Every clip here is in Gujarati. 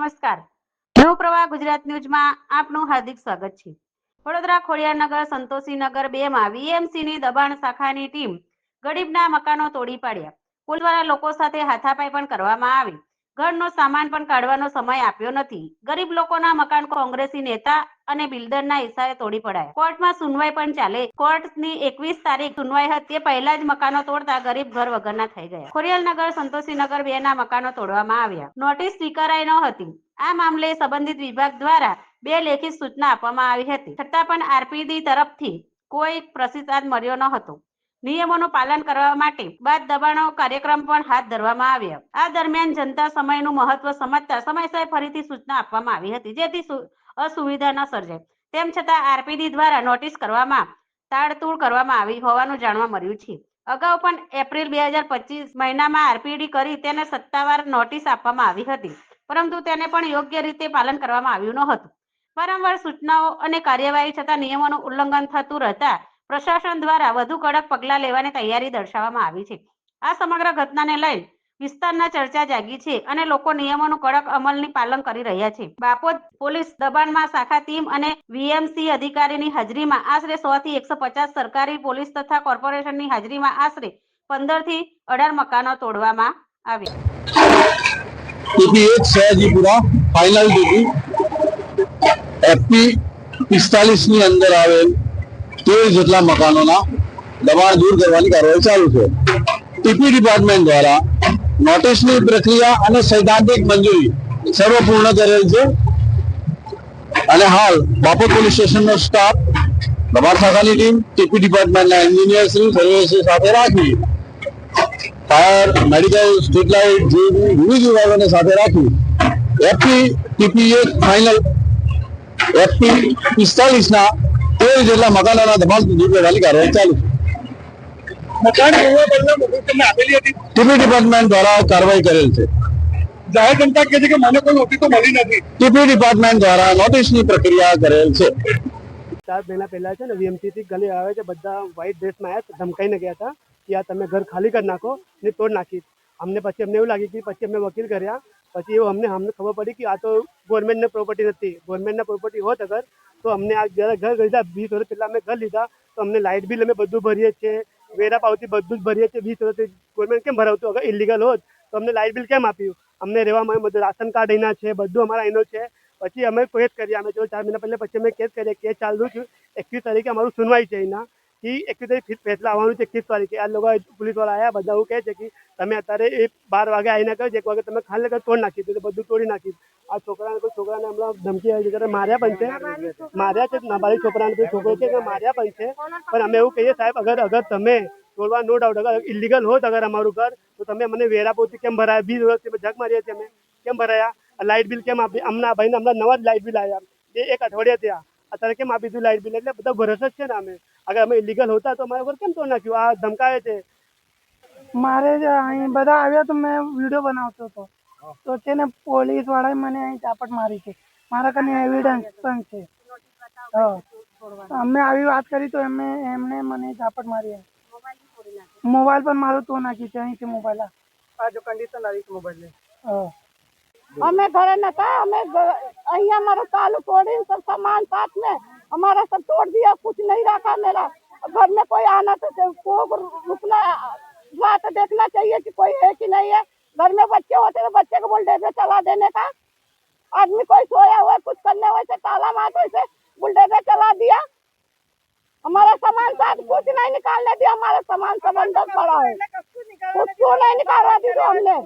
નમસ્કાર, નવપ્રવાહ ગુજરાત ન્યૂઝમાં આપનું હાર્દિક સ્વાગત છે. વડોદરા ખોડિયારનગર સંતોષીનગર 2 માં વીએમસીની દબાણ શાખાની ટીમ ગરીબના મકાનો તોડી પાડ્યા. પોલીસ દ્વારા લોકો સાથે હાથાપાઈ પણ કરવામાં આવી. ઘરનો સામાન પણ કાઢવાનો સમય આપ્યો નથી. ગરીબ લોકોના મકાન કોંગ્રેસી નેતા અને બિલ્ડરના ઈશારે તોડી પડાયા. કોર્ટમાં સુનવાઈ પણ ચાલે. કોર્ટની 21 તારીખ સુનવાઈ હતી, તે પહેલા જ મકાનો તોડતા ગરીબ ઘર વગરના થઈ ગયા. ખોડિયારનગર સંતોષીનગર 2 ના મકાનો તોડવામાં આવ્યા. નોટિસ સ્વીકારાઈ ન હતી. આ મામલે સંબંધિત વિભાગ દ્વારા 2 લેખિત સૂચના આપવામાં આવી હતી, છતાં પણ આરપીડી તરફથી કોઈ પ્રતિસાદ મળ્યો ન હતો. નિયમોનું પાલન કરવા માટે બાદ દબાણો કાર્યક્રમ પણ હાથ ધરવામાં આવ્યા. આ દરમિયાન જનતા સમયનું મહત્વ સમજતા સમયસર ફરીથી સૂચના આપવામાં આવી હતી, જેથી અસુવિધા ન સર્જાય. તેમ છતાં આરપીડી દ્વારા નોટિસ કરવામાં તાડતૂડ કરવામાં આવી હોવાનું જાણવા મળ્યું છે. અગાઉ પણ એપ્રિલ 2025 મહિનામાં આરપીડી કરી તેને સત્તાવાર નોટિસ આપવામાં આવી હતી, પરંતુ તેને પણ યોગ્ય રીતે પાલન કરવામાં આવ્યું ન હતું. વારંવાર સૂચનાઓ અને કાર્યવાહી છતાં નિયમોનું ઉલ્લંઘન થતું રહેતા પ્રશાસન દ્વારા વધુ કડક પગલાં લેવાની તૈયારી દર્શાવવામાં આવી છે. આ સમગ્ર ઘટનાને લઈને વિસ્તારમાં ચર્ચા જાગી છે અને લોકો નિયમોનું કડક અમલની પાલન કરી રહ્યા છે. બાપોદ પોલીસ દબાણમાં શાખા ટીમ અને વીએમસી અધિકારીની હાજરીમાં આશરે 100 થી 150 સરકારી પોલીસ તથા કોર્પોરેશનની હાજરીમાં આશરે 15 થી 18 મકાનો તોડવામાં આવ્યા. સયાજીપુરા ફાઇનલ ડીપી એફપી 45 ની અંદર આવેલ 13 જેટલા મકાનોના દબાણ દૂર કરવાની કાર્યવાહી ચાલુ છે. ટીપી ડિપાર્ટમેન્ટ દ્વારા નોટિસની પ્રક્રિયા અને સૈદ્ધાંતિક મંજૂરી સર્વ પૂર્ણ કરેલ છે અને હાલ બાપોદ પોલીસ સ્ટેશનનો સ્ટાફ, દબાણ શાખાની ટીમ, ટીપી ડિપાર્ટમેન્ટના એન્જિનિયર શ્રી સર્વે સાથે રાખી ફાયર, મેડિકલ, સ્ટ્રીટ લાઇટ જેવી વિવિધ વિભાગોને સાથે રાખી એફપી ટીપી ફાઇનલ એફપી 45 ના 13 જેટલા મકાનોના દબાણ દૂર કરવાની કાર્યવાહી ચાલુ છે. ટીપી ડિપાર્ટમેન્ટ દ્વારા કાર્યવાહી કરેલ છે. જાહેર જનતા કહે છે કે મને કોઈ નોટિસ તો મળી નથી. ટીપી ડિપાર્ટમેન્ટ દ્વારા નોટિસની પ્રક્રિયા કરેલ છે. 4 મહિના પહેલા છે ને વીએમસી થી ગલી આવે છે, બધા વ્હાઇટ ડ્રેસમાં આવ્યા, ધમકાઈને ગયા હતા કે આ તમે ઘર ખાલી કરી નાખો ને તોડ નાખી. પછી અમને એવું લાગ્યું કે પછી અમે વકીલ કર્યા, પછી એવું અમને ખબર પડી કે આ તો ગવર્મેન્ટની પ્રોપર્ટી નથી. ગવર્મેન્ટના પ્રોપર્ટી હોત અગર તો અમને આ ઘર લીધા 20 વર્ષ પહેલા અમે ઘર લીધા તો અમને લાઇટ બિલ અમે બધું ભરીએ છીએ, વેરા પાવતી બધું જ ભરીએ છીએ. 20 વર્ષથી ગવર્મેન્ટ કેમ ભરાવતું? અગર ઇલીગલ હોત તો અમને લાઇટ બિલ કેમ આપ્યું? અમને રહેવામાં બધું રાશન કાર્ડ એના છે, બધું અમારા એનો છે. પછી અમે કેસ કર્યા, અમે જો 4 મહિના પહેલા પછી અમે કેસ કર્યા. કેસ ચાલુ છું. 21 તારીખે અમારું સુનવાઈ છે એના કે 21 તારીખે ફેસલા આવવાનું છે. 21 તારીખે આ લોકો પોલીસવાળા આવ્યા, બધા એવું કહે છે કે તમે અત્યારે 12 વાગે આવીને કહો છો, 1 વાગે તમે ખાલી લગા તોડ નાખી દીધું, બધું તોડી નાખી. આ છોકરાને હમણાં ધમકી આવી છે, માર્યા પણ છે, નાબાલિગ છોકરાને છોકરો છે માર્યા પણ છે. પણ અમે એવું કહીએ સાહેબ, અગર તમે તોડવા નો ડાઉટ અગર ઇલીગલ હોત અગર અમારું ઘર તો તમે મને વેરા પોતી કેમ ભરાયા? 20 વર્ષથી જગ મારીએ છીએ અમે, કેમ ભરાયા? લાઇટ બિલ કેમ આપી? હમણાં ભાઈને હમણાં નવા જ લાઇટ બિલ આવ્યા, એક અઠવાડિયા થયા, અત્યારે કેમ આપી દીધું લાઇટ બિલ? એટલે બધા ભરોસો જ છે ને. અગર અમે ઇલીગલ હોતા તો અમારા ઘર કેમ તો નાખ્યું? આ ધમકાવે છે. મારે અહીં બધા આવ્યા તો મેં વિડીયો બનાવતો હતો તો છે ને પોલીસ વાળાએ મને અહીં ચાપટ મારી છે. મારા કને એવિડન્સ પણ છે. અમે આવી વાત કરી તો એમને મને ચાપટ મારી. મોબાઈલ પણ મારું તો નાખી છે અહીંથી મોબાઈલ. આ જો કન્ડિશન આવી છે મોબાઈલ. અમે ઘરે नता, અમે અહીંયા हमारा तालू तोड़ी, सब सामान साथ में हमारा सब तोड़ दिया, कुछ नहीं रखा मेरा. घर में कोई आना तो रुकना, रात देखना चाहिए कि कोई है कि नहीं है. घर में बच्चे होते तो बच्चे को बुलडोजर चला देने का. आदमी कोई सोया हुआ कुछ करने हुए से ताला मार से बुलडोजर चला दिया. हमारा सामान साथ कुछ नहीं निकालने दिया. हमारा सामान सब अंदर पड़ा है, कुछ क्यों नहीं निकालवा दिया हमने.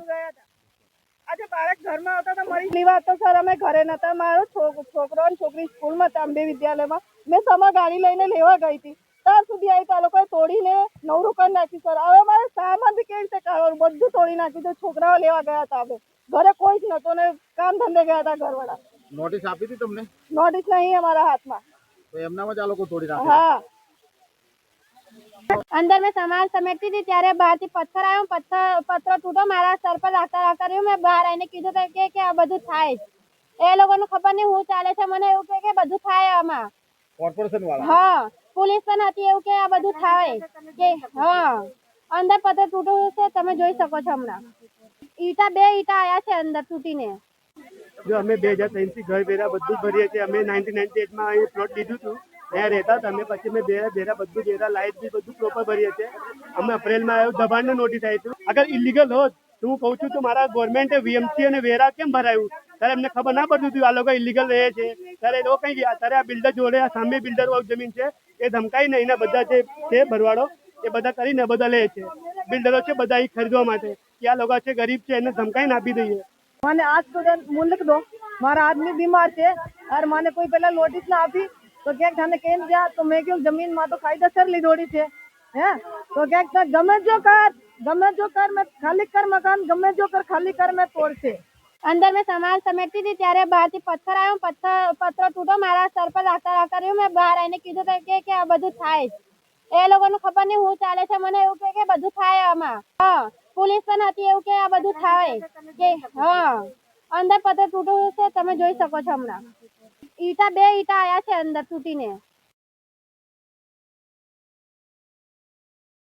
આજે બાળક ઘરમાં આવતા તો મારી વાત તો સર અમે ઘરે નતા. મારો છોકરો અને છોકરી સ્કૂલમાં હતા, અંબે વિદ્યાલયમાં. મેં સમા ગાડી લઈને લેવા ગઈ હતી, ત્યાં સુધી આવી તો આ લોકોએ તોડીને નવરું કરી નાખ્યું સર. હવે મારે સામાન બી કેવી રીતે કાઢવાનું? બધું તોડી નાખ્યું. તો છોકરાઓ લેવા ગયા હતા, હવે ઘરે કોઈ જ નતો ને કામ ધંધે ગયા હતા ઘરવાળા. નોટિસ આપી હતી તમને? નોટિસ નહીં અમારા હાથમાં. તો એમનામાં જ આ લોકો તોડી નાખ્યા? હા, अंदर में सामान समेटती थी ત્યારે બહારથી પથ્થર આવ્યો, પથ્થર તૂટો મારા સર પર રાખતા રહ્યું. મેં બહાર આવીને કીધું કે આ બધું થાય જ. એ લોકોને ખબર નહીં હું ચાલે છે. મને એવું કે બધું થાય આમાં. કોર્પોરેશન વાળા? હા, પોલીસ પણ હતી, એવું કે આ બધું થાય કે હા અંદર પથ્થર તૂટ્યું છે, તમે જોઈ શકો છો. હમણાં ઈટા 2 ઈટા આયા છે અંદર તૂટીને. જો અમે 2003 થી ઘર વેરા બધું જ ભરીએ છીએ. અમે 1998 માં અહીં પ્લોટ લીધું હતું, ત્યાં રહેતા હતા અમે. પછી અમે વેરા બધું વેરા લાઇટ બી બધું પ્રોપર ભરીએ છીએ. અમે એપ્રિલમાં આવ્યું દબાણનું નોટિસ આવી હતું. અગર ઇલીગલ હોત તો હું કહું છું તો મારા ગવર્મેન્ટે વીએમસી અને વેરા કેમ ભરાયું? ત્યારે એમને ખબર ના પડતી હતી આ લોકો ઇલીગલ રહે છે. ત્યારે એ લોકો કઈ ગયા, ત્યારે આ બિલ્ડર જોડે આ સામે બિલ્ડર જમીન છે એ ધમકાઈને એના બધા જે છે ભરવાડો એ બધા કરીને બધા લે છે. બિલ્ડરો છે બધા અહીં ખરીદવા માટે કે આ લોકો છે ગરીબ છે એને ધમકાઈને આપી દઈએ. મને આજ સુધી મુલક દો, મારા આદમી બીમાર છે और મને કોઈ પહેલા નોટિસ ના આપી તો ક્યાંક તને કેમ ગયા તો મેં કહ્યું જમીન માં તો કાયદેસર લીધોડી છે હે તો ક્યાંક ગમે જો કર મેં ખાલી કર મકાન, ગમે જો કર ખાલી કર મેં તોડશે. अंदर में सामान समेटती थी ત્યારે બહારથી પથ્થર આવ્યો, પથ્થર તૂટો મારા સર પર રાખતા રહ્યું. મેં બહાર આવીને કીધું કે આ બધું થાય જ. એ લોકોને ખબર નહીં હું ચાલે છે. મને એવું કે બધું થાય આમાં. હા, પોલીસ પણ હતી એવું કે આ બધું થાય કે હા અંદર પથ્થર તૂટ્યું છે તમે જોઈ શકો છો. હમણાં ઈટા 2 ઈટા આયા છે અંદર તૂટીને.